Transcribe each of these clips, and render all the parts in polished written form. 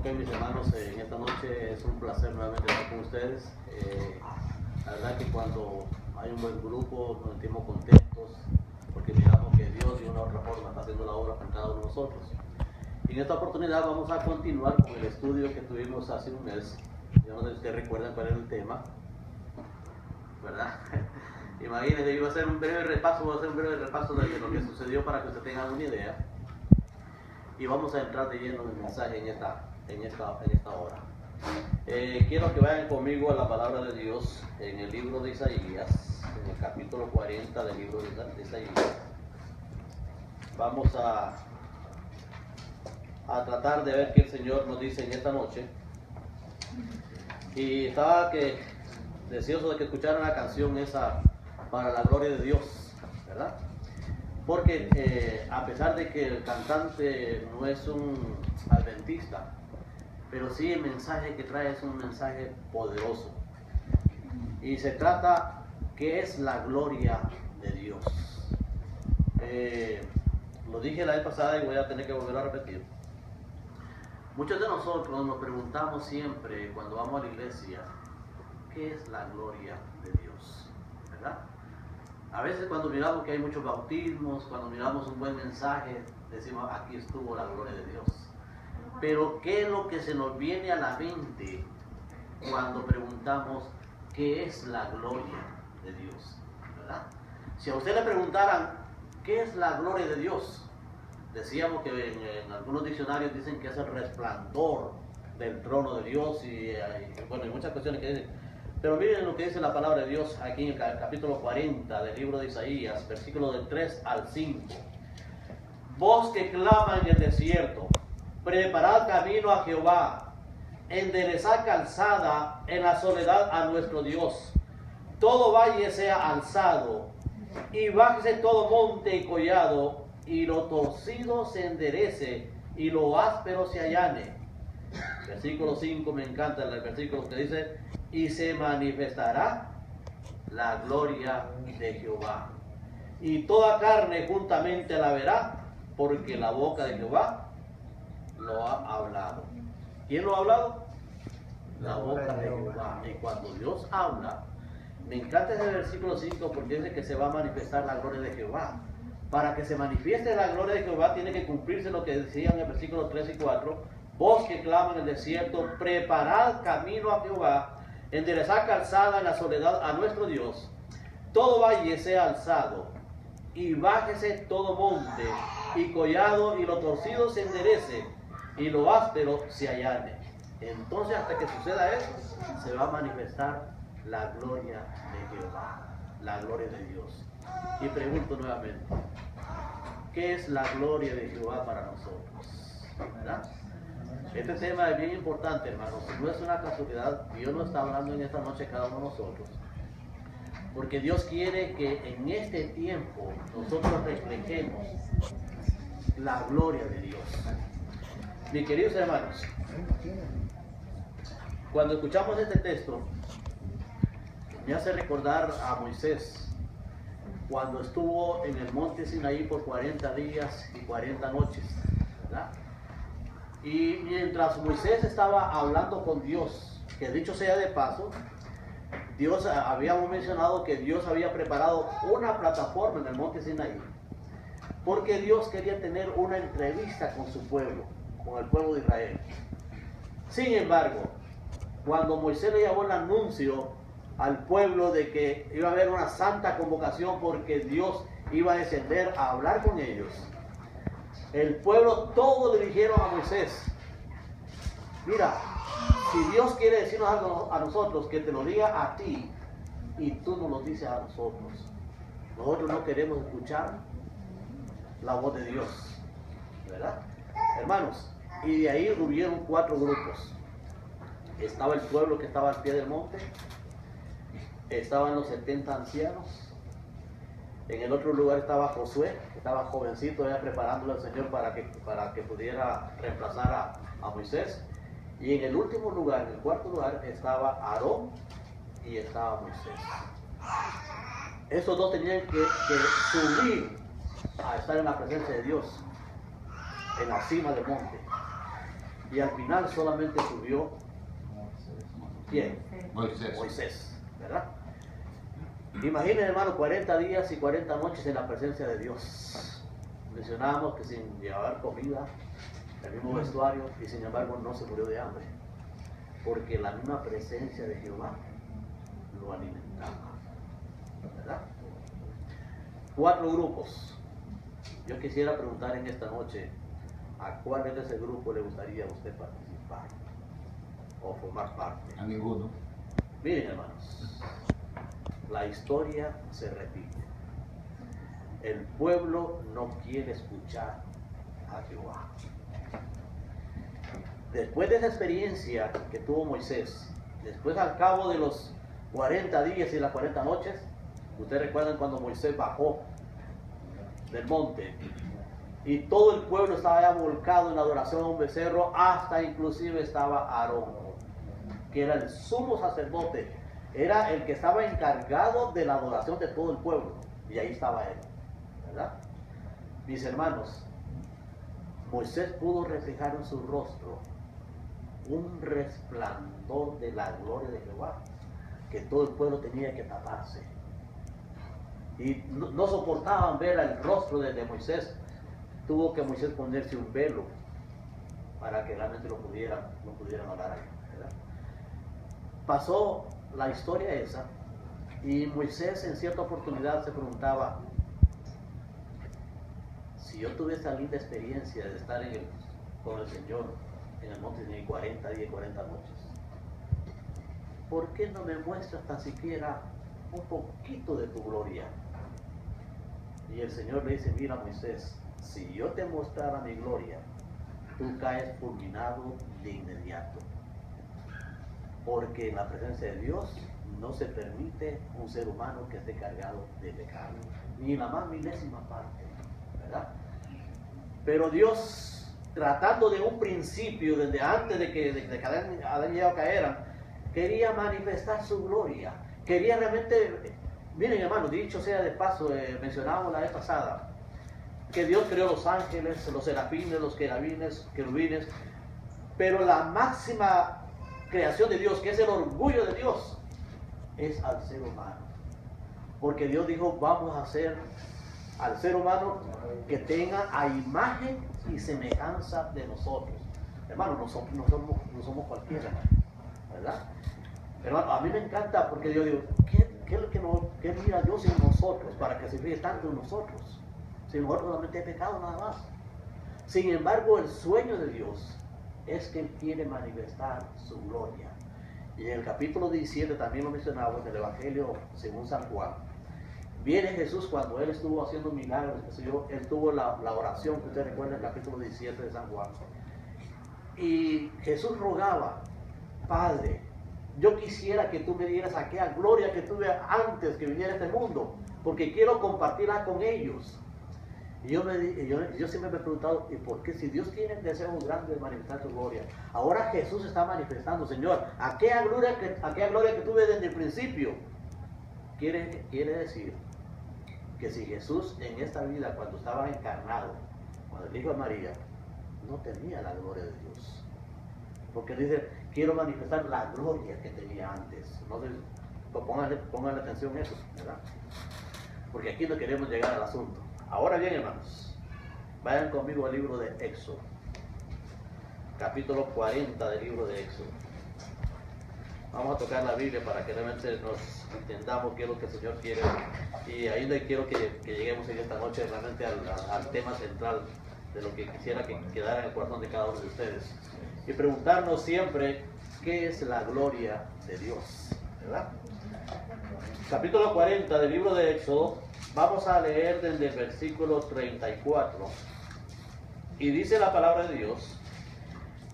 Ok, mis hermanos, en esta noche es un placer nuevamente estar con ustedes. La verdad que cuando hay un buen grupo nos sentimos contentos porque miramos que Dios de una u otra forma está haciendo la obra con cada uno de nosotros. Y en esta oportunidad vamos a continuar con el estudio que tuvimos hace un mes. Yo no sé si ustedes recuerdan cuál era el tema, ¿verdad? Imagínense, yo voy a hacer un breve repaso, de lo que sucedió para que ustedes tengan una idea. Y vamos a entrar de lleno en el mensaje en esta hora. Quiero que vayan conmigo a la palabra de Dios en el libro de Isaías, en el capítulo 40 del libro de Isaías. Vamos a tratar de ver qué el Señor nos dice en esta noche. Y estaba deseoso de que escucharan la canción esa, Para la Gloria de Dios, ¿verdad? Porque a pesar de que el cantante no es un adventista, pero sí el mensaje que trae es un mensaje poderoso. Y se trata, ¿qué es la gloria de Dios? Lo dije la vez pasada y voy a tener que volver a repetir. Muchos de nosotros nos preguntamos siempre cuando vamos a la iglesia, ¿qué es la gloria de Dios? ¿Verdad? A veces cuando miramos que hay muchos bautismos, cuando miramos un buen mensaje, decimos, aquí estuvo la gloria de Dios. Pero ¿qué es lo que se nos viene a la mente cuando preguntamos qué es la gloria de Dios? ¿Verdad? Si a usted le preguntaran, ¿qué es la gloria de Dios? Decíamos que en algunos diccionarios dicen que es el resplandor del trono de Dios y bueno, hay muchas cuestiones que dicen. Pero miren lo que dice la palabra de Dios aquí en el capítulo 40 del libro de Isaías, versículos del 3 al 5. Voz que clama en el desierto, preparad camino a Jehová, enderezad calzada en la soledad a nuestro Dios. Todo valle sea alzado, y bájese todo monte y collado, y lo torcido se enderece, y lo áspero se allane. Versículo 5, me encanta el versículo que dice, y se manifestará la gloria de Jehová. Y toda carne juntamente la verá, porque la boca de Jehová lo ha hablado. ¿Quién lo ha hablado? La boca de Jehová. Y cuando Dios habla, me encanta ese versículo 5 porque dice que se va a manifestar la gloria de Jehová. Para que se manifieste la gloria de Jehová tiene que cumplirse lo que decía en el versículo 3 y 4. Voz que clama en el desierto, preparad camino a Jehová, enderezad calzada en la soledad a nuestro Dios. Todo valle sea alzado, y bájese todo monte, y collado, y lo torcido se enderece, y lo áspero se allane. Entonces, hasta que suceda eso, se va a manifestar la gloria de Jehová, la gloria de Dios. Y pregunto nuevamente, ¿qué es la gloria de Jehová para nosotros? ¿Verdad? Este tema es bien importante, hermanos. No es una casualidad. Dios nos está hablando en esta noche a cada uno de nosotros. Porque Dios quiere que en este tiempo nosotros reflejemos la gloria de Dios. Mis queridos hermanos, cuando escuchamos este texto, me hace recordar a Moisés, cuando estuvo en el monte Sinaí por 40 días y 40 noches, ¿verdad? Y mientras Moisés estaba hablando con Dios, que dicho sea de paso, Dios, habíamos mencionado que Dios había preparado una plataforma en el monte Sinaí, porque Dios quería tener una entrevista con su pueblo, con el pueblo de Israel. Sin embargo, cuando Moisés le llevó el anuncio al pueblo de que iba a haber una santa convocación porque Dios iba a descender a hablar con ellos, el pueblo todo le dijeron a Moisés, mira, si Dios quiere decirnos algo a nosotros, que te lo diga a ti y tú nos lo dices a nosotros. Nosotros no queremos escuchar la voz de Dios, ¿verdad? Hermanos, y de ahí hubieron 4 grupos. Estaba el pueblo que estaba al pie del monte, estaban los 70 ancianos. En el otro lugar estaba Josué, que estaba jovencito, ya preparándole al Señor para que pudiera reemplazar a Moisés. Y en el último lugar, en el cuarto lugar, estaba Aarón y estaba Moisés. Esos dos tenían que subir a estar en la presencia de Dios, en la cima del monte. Y al final solamente subió, ¿quién? Moisés. ¿Verdad? Imaginen, hermano, 40 días y 40 noches en la presencia de Dios. Mencionábamos que sin llevar comida, el mismo vestuario, y sin embargo no se murió de hambre, porque la misma presencia de Jehová lo alimentaba. ¿Verdad? 4 grupos. Yo quisiera preguntar en esta noche, ¿a cuál de ese grupo le gustaría a usted participar o formar parte? A ninguno. Miren, hermanos, la historia se repite. El pueblo no quiere escuchar a Jehová. Después de esa experiencia que tuvo Moisés, después al cabo de los 40 días y las 40 noches, ustedes recuerdan cuando Moisés bajó del monte y todo el pueblo estaba ya volcado en la adoración a un becerro, hasta inclusive estaba Aarón, que era el sumo sacerdote, era el que estaba encargado de la adoración de todo el pueblo, y ahí estaba él, ¿verdad? Mis hermanos, Moisés pudo reflejar en su rostro un resplandor de la gloria de Jehová, que todo el pueblo tenía que taparse. Y no soportaban ver el rostro de Moisés. Tuvo que Moisés ponerse un velo para que realmente no pudieran hablar ahí, ¿verdad? Pasó la historia esa, y Moisés en cierta oportunidad se preguntaba: si yo tuve esa linda experiencia de estar con el Señor en el monte de 40 días y 40 noches, ¿por qué no me muestras tan siquiera un poquito de tu gloria? Y el Señor le dice: mira, Moisés, si yo te mostrara mi gloria, tú caes fulminado de inmediato, porque en la presencia de Dios no se permite un ser humano que esté cargado de pecado, ni en la más milésima parte, ¿verdad? Pero Dios, tratando de un principio, desde antes de que Adán y Eva cayeran, quería manifestar su gloria, quería realmente. Miren, hermanos, dicho sea de paso, mencionábamos la vez pasada que Dios creó los ángeles, los serafines, los querubines, pero la máxima creación de Dios, que es el orgullo de Dios, es al ser humano. Porque Dios dijo: vamos a hacer al ser humano que tenga a imagen y semejanza de nosotros. Hermano, no somos cualquiera, ¿verdad? Hermano, a mí me encanta, porque yo digo, ¿qué mira Dios en nosotros para que se fije tanto en nosotros? Si nosotros solamente hay pecado nada más. Sin embargo, el sueño de Dios es que Él quiere manifestar su gloria. Y en el capítulo 17 también lo mencionaba en el Evangelio según San Juan. Viene Jesús cuando Él estuvo haciendo milagros, Él tuvo la oración que usted recuerda en el capítulo 17 de San Juan. Y Jesús rogaba: Padre, yo quisiera que tú me dieras aquella gloria que tuve antes que viniera a este mundo, porque quiero compartirla con ellos. Y yo siempre me he preguntado: ¿y por qué, si Dios tiene el deseo grande de manifestar su gloria, ahora Jesús está manifestando? Señor, aquella gloria que tuve desde el principio? Quiere decir que si Jesús en esta vida, cuando estaba encarnado, cuando el Hijo de María, no tenía la gloria de Dios, porque dice: quiero manifestar la gloria que tenía antes. Entonces, pónganle atención a eso, ¿verdad? Porque aquí no queremos llegar al asunto. Ahora bien, hermanos, vayan conmigo al libro de Éxodo, capítulo 40 del libro de Éxodo. Vamos a tocar la Biblia para que realmente nos entendamos qué es lo que el Señor quiere. Y ahí donde quiero que lleguemos en esta noche realmente al tema central de lo que quisiera que quedara en el corazón de cada uno de ustedes. Y preguntarnos siempre: ¿qué es la gloria de Dios? ¿Verdad? Capítulo 40 del libro de Éxodo. Vamos a leer desde el versículo 34. Y dice la palabra de Dios: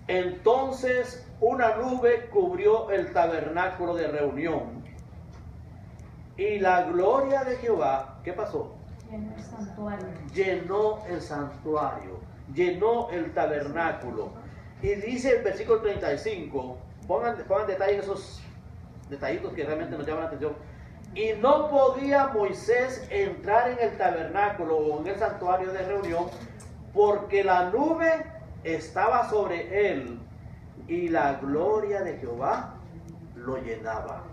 entonces una nube cubrió el tabernáculo de reunión, y la gloria de Jehová, ¿qué pasó? Llenó el santuario. Llenó el santuario, llenó el tabernáculo. Y dice el versículo 35, pongan detalle en esos detallitos que realmente nos llaman la atención. Y no podía Moisés entrar en el tabernáculo o en el santuario de reunión, porque la nube estaba sobre él y la gloria de Jehová lo llenaba.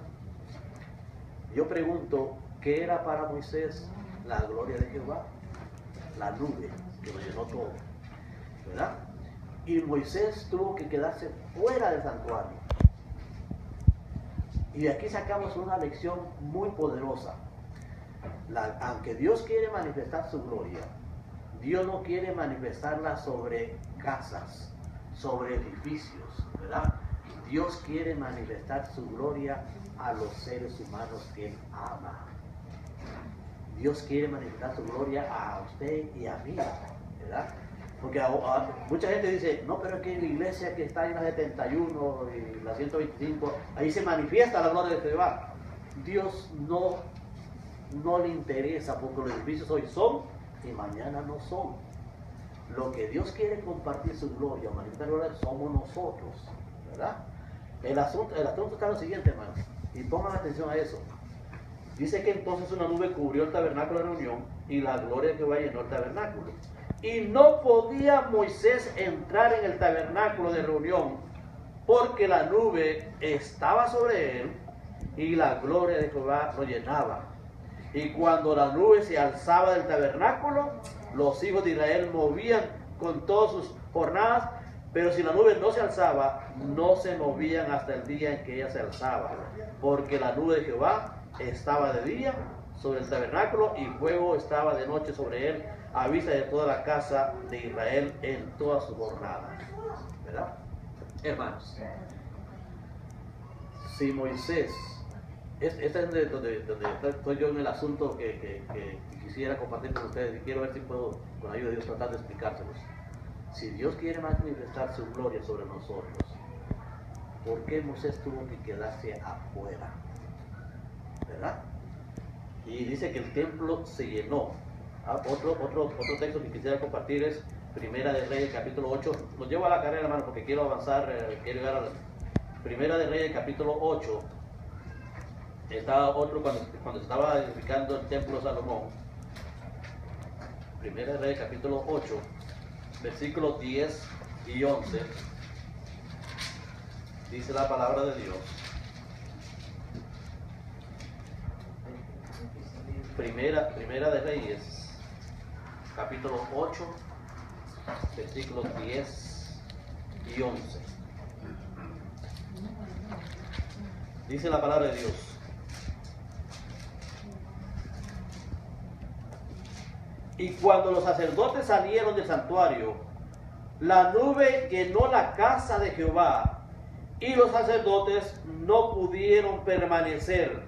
Yo pregunto, ¿qué era para Moisés la gloria de Jehová? La nube que lo llenó todo, ¿verdad? Y Moisés tuvo que quedarse fuera del santuario. Y de aquí sacamos una lección muy poderosa. Aunque Dios quiere manifestar su gloria, Dios no quiere manifestarla sobre casas, sobre edificios, ¿verdad? Dios quiere manifestar su gloria a los seres humanos que Él ama. Dios quiere manifestar su gloria a usted y a mí, ¿verdad? Porque mucha gente dice, no, pero es que en la iglesia que está en la 71 y la 125, ahí se manifiesta la gloria de Jehová. Dios no le interesa, porque los edificios hoy son y mañana no son. Lo que Dios quiere compartir su gloria, manifestar gloria, somos nosotros, ¿verdad? El asunto está en lo siguiente, hermanos, y pongan atención a eso. Dice que entonces una nube cubrió el tabernáculo de reunión y la gloria de Jehová llenó el tabernáculo. Y no podía Moisés entrar en el tabernáculo de reunión porque la nube estaba sobre él y la gloria de Jehová lo llenaba. Y cuando la nube se alzaba del tabernáculo, los hijos de Israel movían con todas sus jornadas, pero si la nube no se alzaba, no se movían hasta el día en que ella se alzaba, porque la nube de Jehová estaba de día sobre el tabernáculo y fuego estaba de noche sobre él, a vista de toda la casa de Israel en todas sus jornadas. ¿Verdad? Hermanos, si Moisés, esta es donde estoy yo en el asunto que quisiera compartir con ustedes, y quiero ver si puedo, con la ayuda de Dios, tratar de explicárselos. Si Dios quiere manifestar su gloria sobre nosotros, ¿por qué Moisés tuvo que quedarse afuera? ¿Verdad? Y dice que el templo se llenó. Otro texto que quisiera compartir es Primera de Reyes, capítulo 8. Lo llevo a la carrera, hermano, porque quiero avanzar, quiero llegar a la Primera de Reyes, capítulo 8. Estaba otro cuando se estaba edificando el templo de Salomón. Primera de Reyes, capítulo 8, versículos 10 y 11. Dice la palabra de Dios. Primera de Reyes, capítulo 8, versículos 10 y 11. Dice la palabra de Dios. Y cuando los sacerdotes salieron del santuario, la nube llenó la casa de Jehová, y los sacerdotes no pudieron permanecer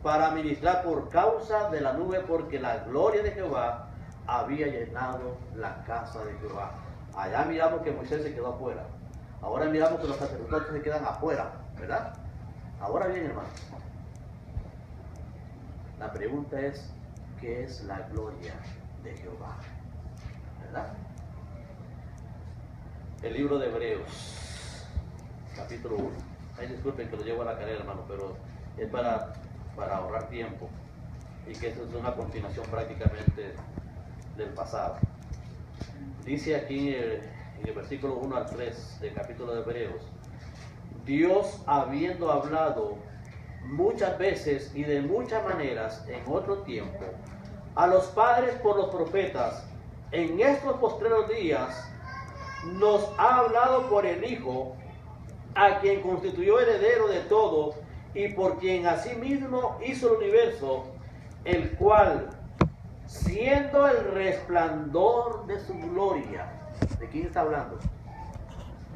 para ministrar por causa de la nube, porque la gloria de Jehová había llenado la casa de Jehová. Allá miramos que Moisés se quedó afuera. Ahora miramos que los sacerdotes se quedan afuera, ¿verdad? Ahora bien, hermano, la pregunta es, ¿qué es la gloria de Jehová? ¿Verdad? El libro de Hebreos, capítulo 1. Ay, disculpen que lo llevo a la carrera, hermano, pero es para ahorrar tiempo, y que eso es una continuación prácticamente del pasado. Dice aquí en el versículo 1 al 3 del capítulo de Hebreos: Dios, habiendo hablado muchas veces y de muchas maneras en otro tiempo a los padres por los profetas, en estos postreros días nos ha hablado por el Hijo, a quien constituyó heredero de todo y por quien asimismo hizo el universo, el cual, siendo el resplandor de su gloria, ¿de quién está hablando?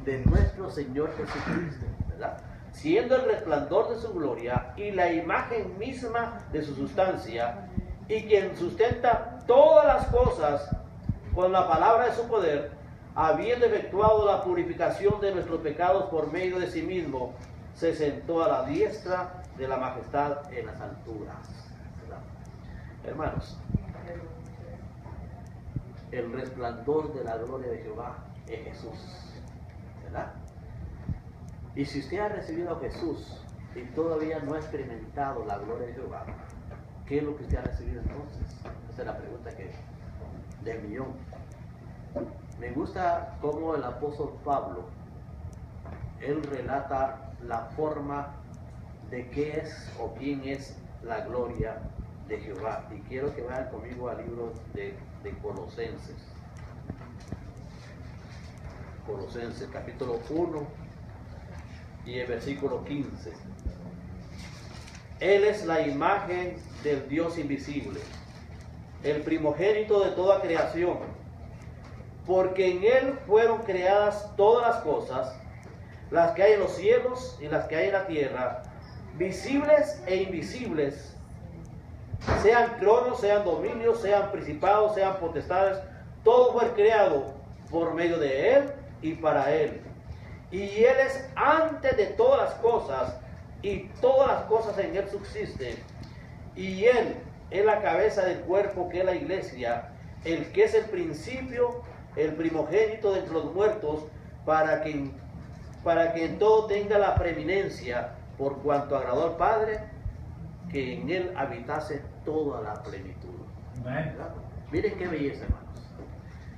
De nuestro Señor Jesucristo, ¿verdad? Siendo el resplandor de su gloria y la imagen misma de su sustancia, y quien sustenta todas las cosas con la palabra de su poder, habiendo efectuado la purificación de nuestros pecados por medio de sí mismo, se sentó a la diestra de la majestad en las alturas. ¿Verdad? Hermanos, el resplandor de la gloria de Jehová es Jesús, ¿verdad? Y si usted ha recibido a Jesús y todavía no ha experimentado la gloria de Jehová, ¿qué es lo que usted ha recibido entonces? Esa es la pregunta del millón. Me gusta cómo el apóstol Pablo, él relata la forma de qué es o quién es la gloria de Jehová. Y quiero que vayan conmigo al libro de Colosenses. Colosenses capítulo 1 y el versículo 15. Él es la imagen del Dios invisible, el primogénito de toda creación, porque en Él fueron creadas todas las cosas, las que hay en los cielos y las que hay en la tierra, visibles e invisibles, sean tronos, sean dominios, sean principados, sean potestades, todo fue creado por medio de Él y para Él. Y Él es antes de todas las cosas, y todas las cosas en Él subsisten. Y Él es la cabeza del cuerpo, que es la iglesia, el que es el principio, el primogénito de entre los muertos, para que en todo tenga la preeminencia, por cuanto agradó al Padre, que en Él habitase toda la plenitud. Miren qué belleza, hermanos.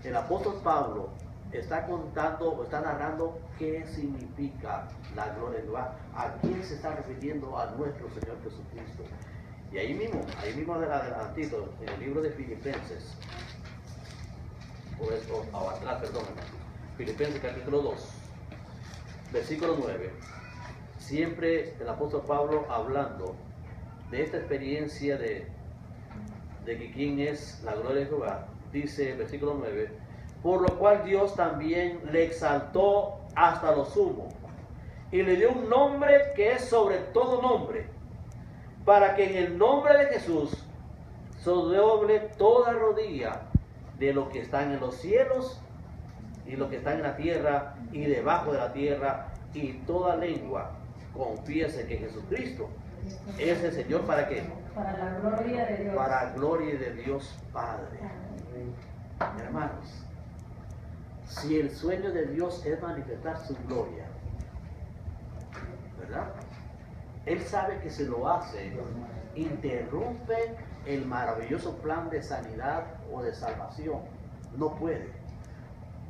El apóstol Pablo está contando o está narrando qué significa la gloria de Jehová. ¿A quién se está refiriendo? A nuestro Señor Jesucristo. Y ahí mismo adelantito, en el libro de Filipenses, o atrás, perdón, Filipenses capítulo 2, versículo 9, siempre el apóstol Pablo hablando de esta experiencia de que quién es la gloria de Jehová, dice el versículo 9, por lo cual Dios también le exaltó hasta lo sumo y le dio un nombre que es sobre todo nombre, para que en el nombre de Jesús se doble toda rodilla de lo que están en los cielos y lo que están en la tierra y debajo de la tierra, y toda lengua confiese que Jesucristo es el Señor. ¿Para qué? Para la gloria de Dios. Para la gloria de Dios Padre. Hermanos, si el sueño de Dios es manifestar su gloria, ¿verdad? Él sabe que si lo hace, interrumpe el maravilloso plan de sanidad o de salvación. No puede.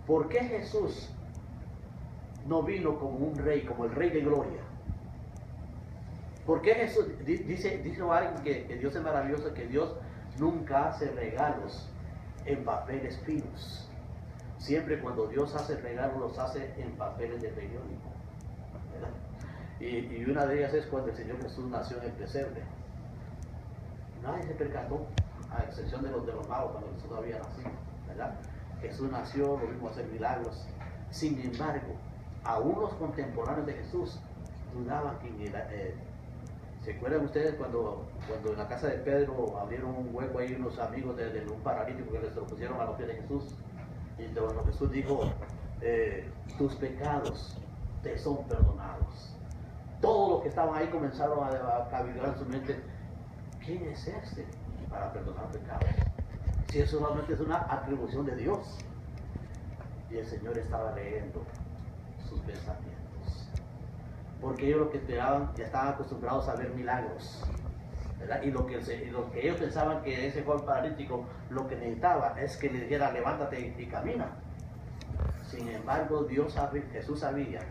¿Por qué Jesús no vino como un rey, como el rey de gloria? ¿Por qué Jesús, dice alguien que Dios es maravilloso, que Dios nunca hace regalos en papeles finos? Siempre cuando Dios hace regalos, los hace en papeles de periódico, ¿verdad? Y una de ellas es cuando el Señor Jesús nació en el pesebre. Nadie se percató, a excepción de los magos cuando Jesús no había nacido, ¿verdad? Jesús nació, lo vimos hacer milagros. Sin embargo, aún los contemporáneos de Jesús dudaban quién era. ¿Se acuerdan ustedes cuando en la casa de Pedro abrieron un hueco ahí unos amigos de un paralítico que les lo pusieron a los pies de Jesús? Y cuando Jesús dijo, tus pecados te son perdonados. Todos los que estaban ahí comenzaron a cavilar en su mente, ¿quién es este para perdonar pecados? Si eso realmente es una atribución de Dios. Y el Señor estaba leyendo sus pensamientos, porque ellos lo que esperaban, ya estaban acostumbrados a ver milagros, ¿verdad? Y lo que ellos pensaban que ese joven paralítico lo que necesitaba es que le dijera, levántate y camina. Sin embargo, Jesús sabía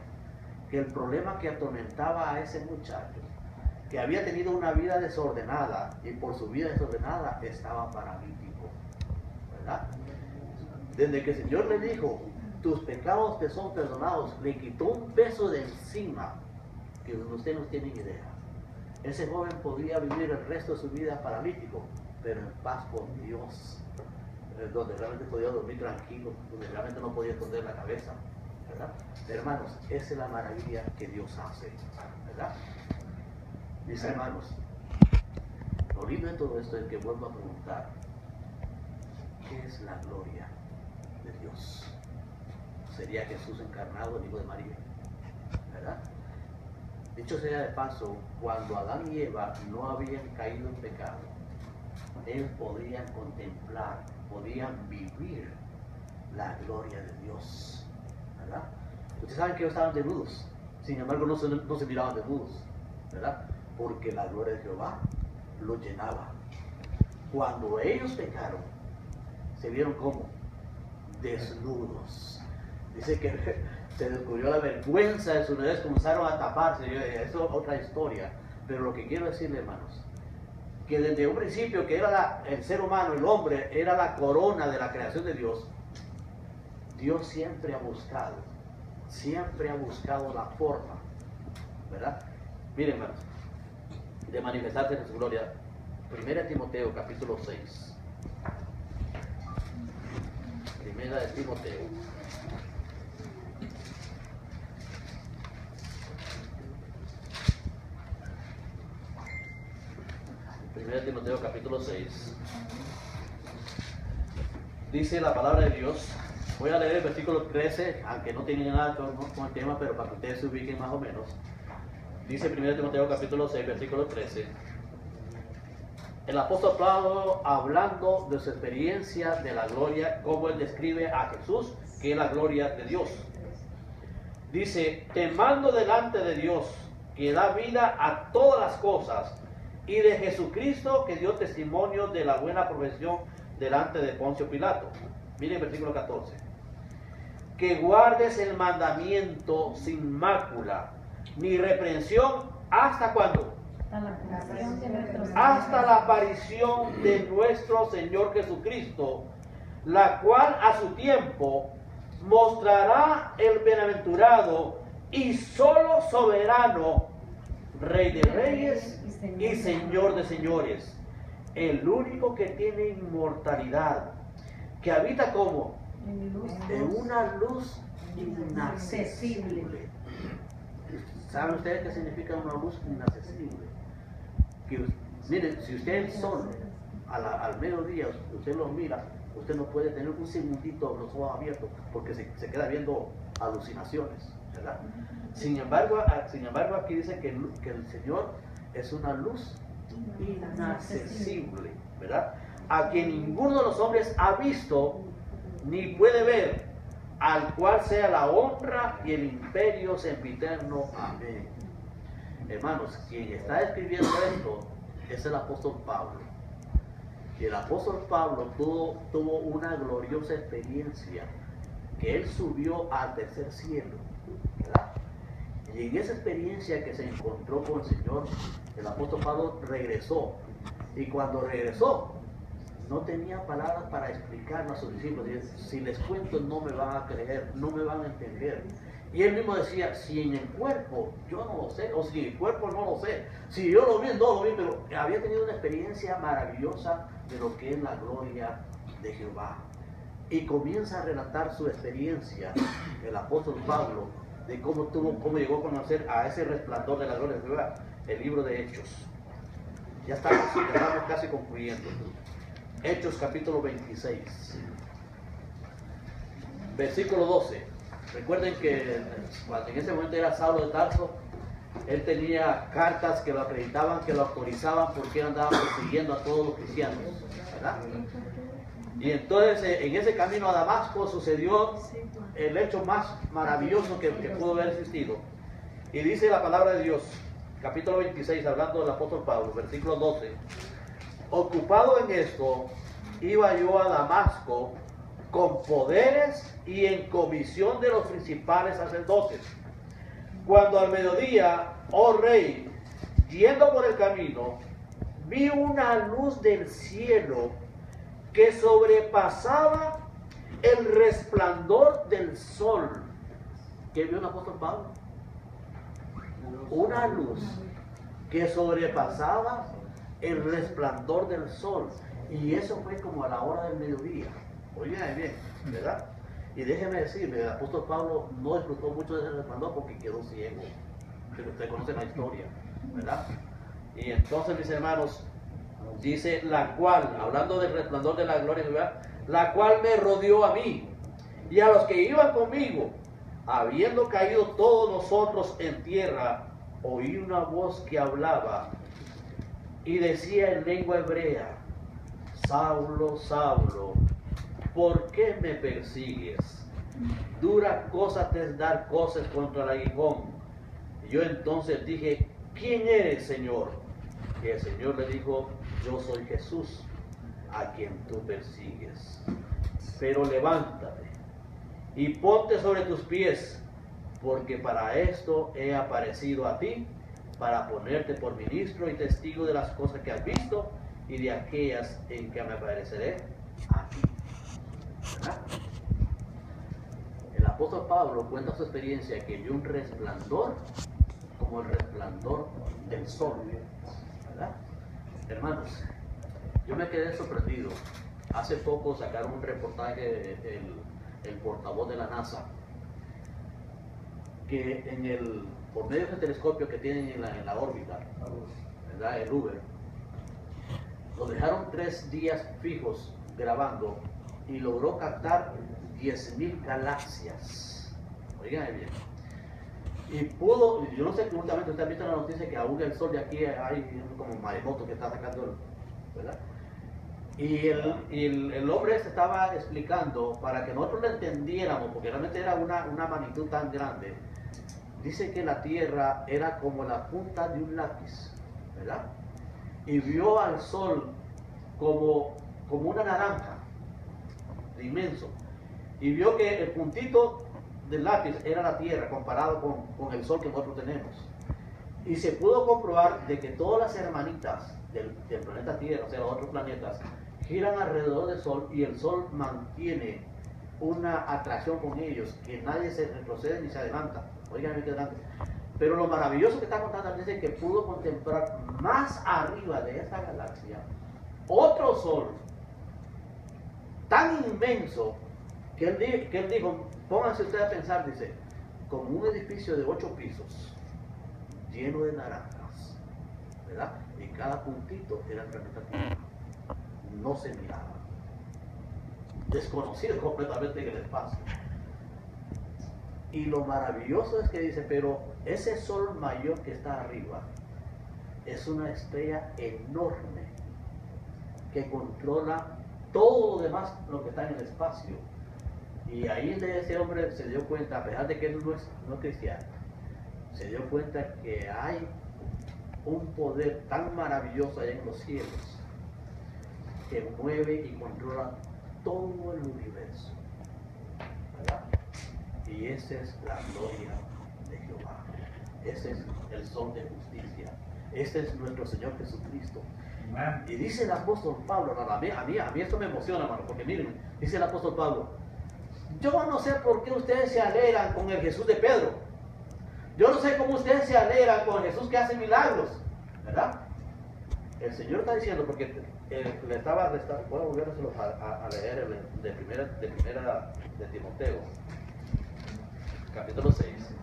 que el problema que atormentaba a ese muchacho, que había tenido una vida desordenada, y por su vida desordenada estaba paralítico, ¿verdad? Desde que el Señor le dijo, tus pecados te son perdonados, le quitó un peso de encima que ustedes no tienen idea. Ese joven podía vivir el resto de su vida paralítico, pero en paz con Dios, donde realmente podía dormir tranquilo, donde realmente no podía esconder la cabeza, ¿verdad? Hermanos, esa es la maravilla que Dios hace, ¿verdad? Mis hermanos, lo lindo de todo esto es que vuelvo a preguntar, ¿qué es la gloria de Dios? Sería Jesús encarnado, el Hijo de María, ¿verdad? Dicho sea de paso, cuando Adán y Eva no habían caído en pecado, ellos podían contemplar, podían vivir la gloria de Dios, ¿verdad? Ustedes saben que ellos estaban desnudos, sin embargo no se miraban desnudos, ¿verdad? Porque la gloria de Jehová los llenaba. Cuando ellos pecaron, se vieron como desnudos. Dice que se descubrió la vergüenza de sus nudez, comenzaron a taparse. Eso es otra historia. Pero lo que quiero decirle, hermanos, que desde un principio que era el ser humano, el hombre, era la corona de la creación de Dios, Dios siempre ha buscado la forma, ¿verdad? Miren, hermanos, de manifestarse en su gloria. 1 Timoteo capítulo 6. 1 de Timoteo. 1 Timoteo capítulo 6. Dice la palabra de Dios. Voy a leer el versículo 13, aunque no tiene nada que ver con el tema, pero para que ustedes se ubiquen más o menos. Dice 1 Timoteo capítulo 6, versículo 13. El apóstol Pablo, hablando de su experiencia de la gloria, cómo él describe a Jesús, que es la gloria de Dios. Dice, temando delante de Dios, que da vida a todas las cosas, y de Jesucristo, que dio testimonio de la buena profesión delante de Poncio Pilato. Miren el versículo 14. Que guardes el mandamiento sin mácula, ni reprensión, ¿hasta cuándo? Hasta la aparición de nuestro Señor Jesucristo, la cual a su tiempo mostrará el bienaventurado y solo soberano, Rey de reyes y Señor de señores, el único que tiene inmortalidad, que habita como en una luz inaccesible. ¿Saben ustedes qué significa una luz inaccesible? Que, miren, si usted el sol al mediodía, usted lo mira, usted no puede tener un segundito los ojos abiertos porque se queda viendo alucinaciones, ¿verdad? Sin embargo, aquí dice que el Señor es una luz inaccesible, ¿verdad? A quien ninguno de los hombres ha visto ni puede ver, al cual sea la honra y el imperio sempiterno. Amén. Hermanos, quien está escribiendo esto es el apóstol Pablo. Y el apóstol Pablo tuvo una gloriosa experiencia, que él subió al tercer cielo, ¿verdad? Y en esa experiencia que se encontró con el Señor, el apóstol Pablo regresó. Y cuando regresó, no tenía palabras para explicarlo a sus discípulos. Si les cuento, no me van a creer, no me van a entender. Y él mismo decía, si en el cuerpo yo no lo sé, o si en el cuerpo no lo sé, si yo lo vi, no lo vi, pero había tenido una experiencia maravillosa de lo que es la gloria de Jehová. Y comienza a relatar su experiencia, el apóstol Pablo, de cómo llegó a conocer a ese resplandor de la gloria de Jehová, el libro de Hechos. Ya estamos casi concluyendo. Hechos capítulo 26, versículo 12. Recuerden que cuando en ese momento era Saulo de Tarso, él tenía cartas que lo acreditaban, que lo autorizaban, porque él andaba persiguiendo a todos los cristianos, ¿verdad? Y entonces en ese camino a Damasco sucedió el hecho más maravilloso que pudo haber existido. Y dice la palabra de Dios, capítulo 26, hablando del apóstol Pablo, versículo 12. Ocupado en esto, iba yo a Damasco con poderes y en comisión de los principales sacerdotes. Cuando al mediodía, oh rey, yendo por el camino, vi una luz del cielo que sobrepasaba el resplandor del sol. ¿Qué vio el apóstol Pablo? Una luz que sobrepasaba el resplandor del sol. Y eso fue como a la hora del mediodía. Oigan bien, ¿verdad? Y déjenme decirle, el apóstol Pablo no disfrutó mucho de ese resplandor porque quedó ciego. Pero ustedes conocen la historia, ¿verdad? Y entonces, mis hermanos, dice la cual, hablando del resplandor de la gloria de Jehová, la cual me rodeó a mí y a los que iban conmigo, habiendo caído todos nosotros en tierra, oí una voz que hablaba y decía en lengua hebrea, Saulo, Saulo, ¿por qué me persigues? Dura cosa te es dar cosas contra el aguijón. Y yo entonces dije, ¿quién eres, Señor? Y el Señor le dijo, yo soy Jesús, a quien tú persigues. Pero levántate y ponte sobre tus pies, porque para esto he aparecido a ti, para ponerte por ministro y testigo de las cosas que has visto y de aquellas en que me apareceré a ti. ¿Verdad? El apóstol Pablo cuenta su experiencia que vio un resplandor como el resplandor del sol. ¿Verdad? Hermanos, yo me quedé sorprendido. Hace poco sacaron un reportaje el portavoz de la NASA, que por medio del telescopio que tienen en la órbita, ¿verdad? El Hubble, lo dejaron 3 días fijos grabando y logró captar 10.000 galaxias. Oigan bien. Y pudo, yo no sé, últimamente ustedes han visto en la noticia que aún el sol de aquí hay como maremoto que está sacando, ¿verdad? Y el hombre se estaba explicando para que nosotros lo entendiéramos, porque realmente era una magnitud tan grande. Dice que la Tierra era como la punta de un lápiz, ¿verdad? Y vio al sol como una naranja, inmenso. Y vio que el puntito del lápiz era la Tierra comparado con el sol que nosotros tenemos. Y se pudo comprobar de que todas las hermanitas del planeta Tierra, o sea, los otros planetas, giran alrededor del sol y el sol mantiene una atracción con ellos, que nadie se retrocede ni se adelanta. Oigan, que adelante. Pero lo maravilloso que está contando es que pudo contemplar más arriba de esta galaxia otro sol tan inmenso que él dijo, pónganse ustedes a pensar, dice, como un edificio de 8 pisos lleno de naranjas, ¿verdad? Y cada puntito era el planeta Tierra. No se miraba, desconocido completamente en el espacio. Y lo maravilloso es que dice, pero ese sol mayor que está arriba es una estrella enorme que controla todo lo demás, lo que está en el espacio. Y ahí ese hombre se dio cuenta, a pesar de que él no es cristiano, se dio cuenta que hay un poder tan maravilloso allá en los cielos que mueve y controla todo el universo, ¿verdad? Y esa es la gloria de Jehová. Ese es el sol de justicia. Ese es nuestro Señor Jesucristo. Amen. Y dice el apóstol Pablo, a mí esto me emociona, hermano, porque miren, dice el apóstol Pablo, yo no sé por qué ustedes se alegran con el Jesús de Pedro. Yo no sé cómo ustedes se alegran con Jesús que hace milagros, ¿verdad? El Señor está diciendo, porque voy a volver a leer de primera de Timoteo, capítulo 6.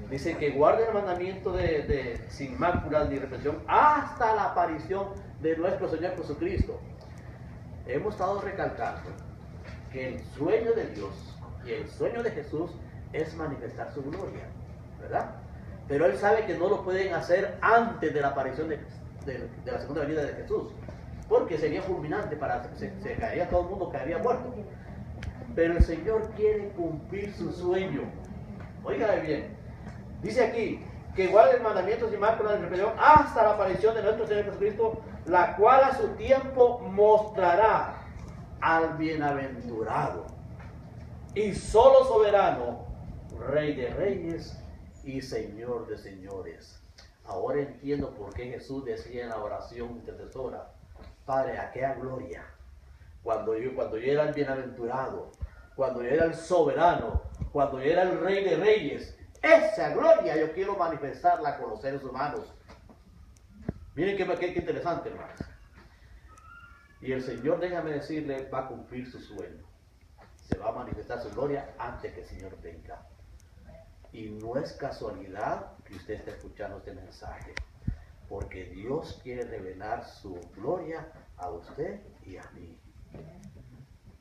Dice que guarden el mandamiento de sin mácula ni reprensión hasta la aparición de nuestro Señor Jesucristo. Hemos estado recalcando que el sueño de Dios y el sueño de Jesús es manifestar su gloria, ¿verdad? Pero Él sabe que no lo pueden hacer antes de la aparición de la segunda venida de Jesús, porque sería fulminante, se caería, todo el mundo caería muerto. Pero el Señor quiere cumplir su sueño. Óigame bien, dice aquí que guarden mandamientos y máculas de reprensión hasta la aparición de nuestro Señor Jesucristo, la cual a su tiempo mostrará al bienaventurado y solo soberano, Rey de reyes y Señor de señores. Ahora entiendo por qué Jesús decía en la oración intercesora, Padre, aquella gloria, cuando yo era el bienaventurado, cuando yo era el soberano, cuando yo era el Rey de reyes, esa gloria yo quiero manifestarla con los seres humanos. Miren qué interesante, hermanos. Y el Señor, déjame decirle, va a cumplir su sueño. Se va a manifestar su gloria antes que el Señor venga. Y no es casualidad que usted esté escuchando este mensaje, porque Dios quiere revelar su gloria a usted y a mí.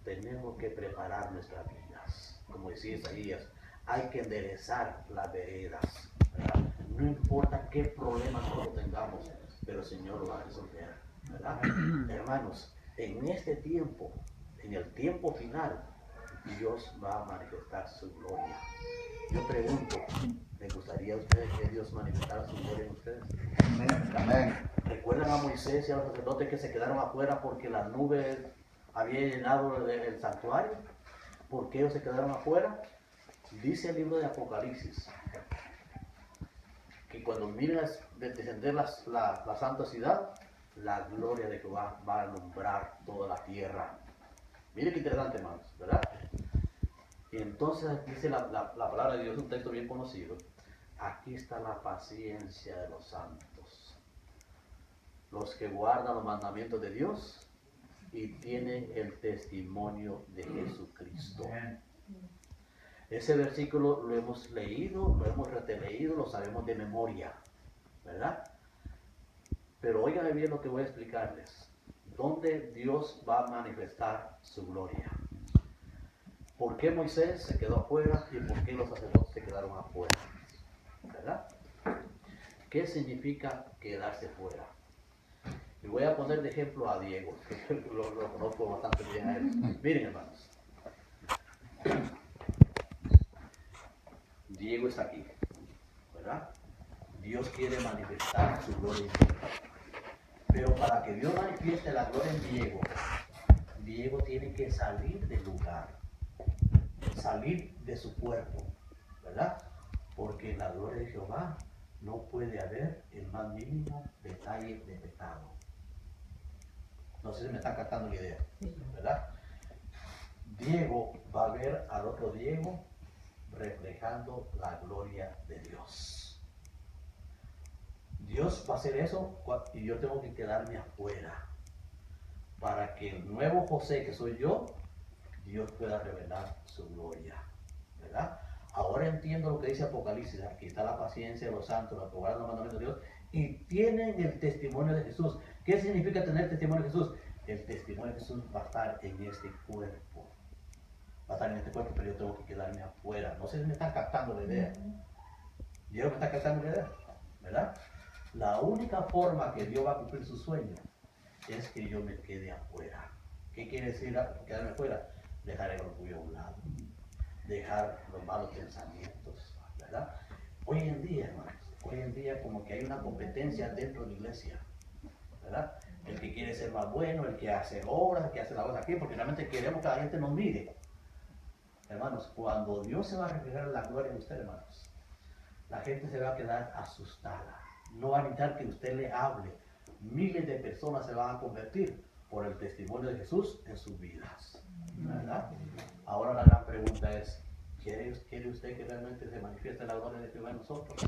Tenemos que preparar nuestras vidas. Como decía Isaías, hay que enderezar las veredas, ¿verdad? No importa qué problema nosotros tengamos, pero el Señor lo va a resolver, ¿verdad? Hermanos, en este tiempo, en el tiempo final, Dios va a manifestar su gloria. Yo pregunto, ¿le gustaría a ustedes que Dios manifestara su gloria en ustedes? Amén. ¿Recuerdan a Moisés y a los sacerdotes que se quedaron afuera porque la nube había llenado el santuario? ¿Por qué ellos se quedaron afuera? Dice el libro de Apocalipsis que cuando miren descender la santa ciudad, la gloria de Jehová va a alumbrar toda la tierra. Miren qué interesante, hermanos, ¿verdad? Y entonces dice la palabra de Dios, un texto bien conocido. Aquí está la paciencia de los santos, los que guardan los mandamientos de Dios y tienen el testimonio de Jesucristo. Ese versículo lo hemos leído, lo hemos reteleído, lo sabemos de memoria, ¿verdad? Pero oigan bien lo que voy a explicarles. ¿Dónde Dios va a manifestar su gloria? ¿Por qué Moisés se quedó afuera y por qué los sacerdotes se quedaron afuera? ¿Verdad? ¿Qué significa quedarse fuera? Y voy a poner de ejemplo a Diego, que lo conozco bastante bien a él. Miren, hermanos. Diego está aquí, ¿verdad? Dios quiere manifestar su gloria en Diego. Pero para que Dios manifieste la gloria en Diego, Diego tiene que salir del lugar, salir de su cuerpo, ¿verdad? Porque en la gloria de Jehová no puede haber el más mínimo detalle de pecado. No sé si me está captando la idea, ¿verdad? Diego va a ver al otro Diego reflejando la gloria de Dios. Dios va a hacer eso y yo tengo que quedarme afuera para que el nuevo José que soy yo, Dios pueda revelar su gloria, ¿verdad? Ahora entiendo lo que dice Apocalipsis. Aquí está la paciencia de los santos, los que guardan los mandamientos de Dios y tienen el testimonio de Jesús. ¿Qué significa tener testimonio de Jesús? El testimonio de Jesús va a estar en este cuerpo. Va a estar en este cuerpo, pero yo tengo que quedarme afuera. No sé si me están captando la idea. Dios me está captando la idea, ¿verdad? La única forma que Dios va a cumplir su sueño es que yo me quede afuera. ¿Qué quiere decir quedarme afuera? Dejar el orgullo a un lado. Dejar los malos pensamientos, ¿verdad? Hoy en día, hermanos, hoy en día como que hay una competencia dentro de la iglesia, ¿verdad? El que quiere ser más bueno, el que hace obras, el que hace la obra aquí, porque realmente queremos que la gente nos mire. Hermanos, cuando Dios se va a reflejar la gloria de usted, hermanos, la gente se va a quedar asustada. No va a evitar que usted le hable. Miles de personas se van a convertir por el testimonio de Jesús en sus vidas, ¿verdad? Ahora la gran pregunta es, ¿quiere usted que realmente se manifieste la gloria de Jehová en nosotros?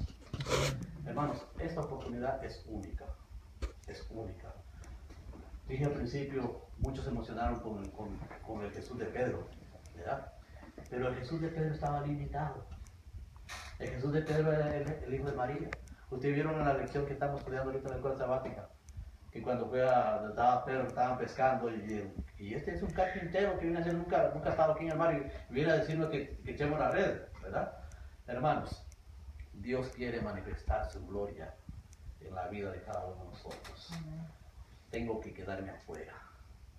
Hermanos, esta oportunidad es única, es única. Dije al principio, muchos se emocionaron con el Jesús de Pedro, ¿verdad? Pero el Jesús de Pedro estaba limitado. El Jesús de Pedro era el hijo de María. Ustedes vieron en la lección que estamos estudiando ahorita en la escuela sabática, que cuando fue a Pedro estaban pescando y este es un carpintero que viene a hacer, nunca ha estado aquí en el mar y viene a decirnos que echemos la red, ¿verdad? Hermanos, Dios quiere manifestar su gloria en la vida de cada uno de nosotros. Tengo que quedarme afuera.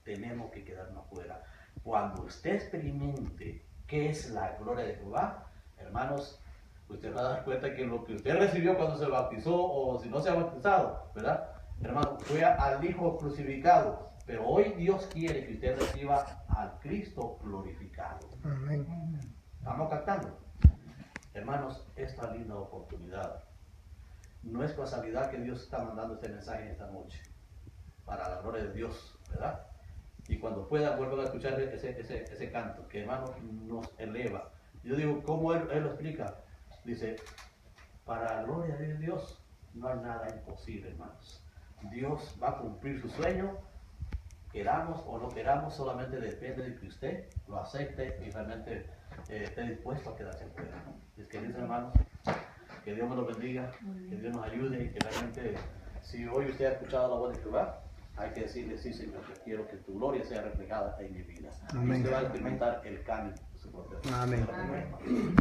Tenemos que quedarnos afuera. Cuando usted experimente qué es la gloria de Jehová, hermanos, usted va a dar cuenta que lo que usted recibió cuando se bautizó o si no se ha bautizado, ¿verdad? Hermano, fue al Hijo crucificado, pero hoy Dios quiere que usted reciba al Cristo glorificado. Amén. ¿Estamos captando? Hermanos, esta linda oportunidad. No es casualidad que Dios está mandando este mensaje esta noche, para la gloria de Dios, ¿verdad? Y cuando pueda, vuelvo a escuchar ese canto, que hermano nos eleva. Yo digo, ¿cómo él lo explica? Dice, para la gloria de Dios no hay nada imposible, hermanos. Dios va a cumplir su sueño, queramos o no queramos, solamente depende de que usted lo acepte y realmente esté dispuesto a quedarse fuera. Es que, hermanos, que Dios me lo bendiga, que Dios nos ayude y que realmente, si hoy usted ha escuchado la voz de Jehová, hay que decirle, sí, Señor, yo quiero que tu gloria sea reflejada en mi vida. Amén. Y usted va a experimentar el cambio de su propia vida. Amén. Amén.